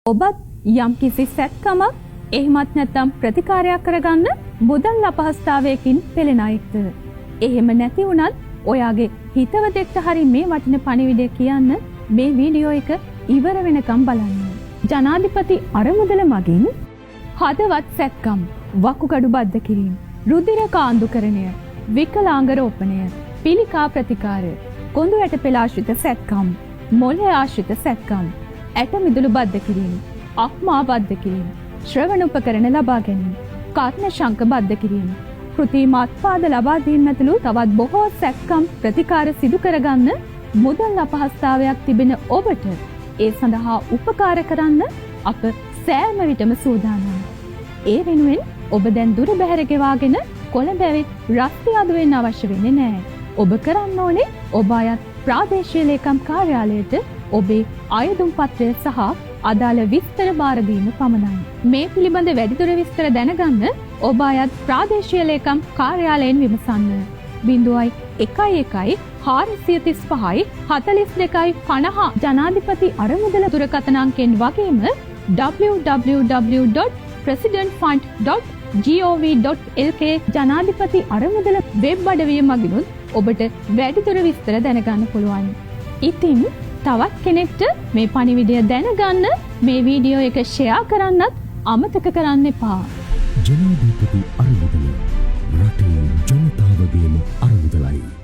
ඔබත් යම් කිසි සැත්කමක් එහෙමත් නැත්නම් ප්‍රතිකාරයක් කරගන්න මුදල් අපහසුතාවයකින් පෙළෙන අයෙක්ද? එහෙම නැති වුණත් ඔයාගේ හිතවතෙක්ට හරි මේ වටින පණිවිඩය කියන්න මේ වීඩියෝ එක ඉවර වෙනකම් බලන්න. ජනාධිපති අරමුදල මගින් හදවත් සැත්කම්, වකුගඩු බද්ධ කිරීම, රුධිර කාන්දුකරණය, විකලාංග රෝපණය, පිළිකා ප්‍රතිකාර, කොඳු ඇට පෙළ ආශ්‍රිත සැත්කම්, මොළය ආශ්‍රිත සැත්කම්, ඇට මිදුළු බද්ධ කිරීම, අක්මා බද්ධ කිරීම, ශ්‍රවණ උපකරණ ලබා ගැනීම, කර්ණ ශංක බද්ධ කිරීම, කෘත්‍රිම අත්පාද ලබා දීම ඇතුළු තවත් බොහෝ සැත්කම් ප්‍රතිකාර සිදු කරගන්න මුදල් අපහසුතාවයක් තිබෙන ඔබට ඒ සඳහා උපකාර කරන්න අප සෑම විටම සූදානම්. ඒ වෙනුවෙන් ඔබ දැන් දුර බැහැර ගෙවාගෙන කොළඹ ඇවිත් රස්තියාදු වෙන්න අවශ්‍ය වෙන්නේ නැහැ. ඔබ කරන්න ඕනේ ඔබ අයත් ප්‍රාදේශීය ලේකම් කාර්යාලයට ඔබේ අයදුම් පත්‍රය සහ අදාළ විස්තර බාර දීම පමණයි. මේ පිළිබඳ වැඩිදුර විස්තර දැනගන්න ඔබ අයත් ප්‍රාදේශීය ලේකම් කාර්යාලයෙන් විමසන්න. 01 435 4250 ජනාධිපති අරමුදල දුරකථන අංකයෙන් වගේම www.presidentfund.gov.lk ජනාධිපති අරමුදල වෙබ් අඩවිය මගිනුත් ඔබට වැඩිදුර විස්තර දැනගන්න පුළුවන්. ඉතින් තවත් කෙනෙක්ට මේ පණිවිඩය දැනගන්න මේ වීඩියෝ එක ෂෙයා කරන්නත් අමතක කරන්න එපා. ජනාධිපති අරමුදල රටේ ජනතාවගේම අරමුදලයි.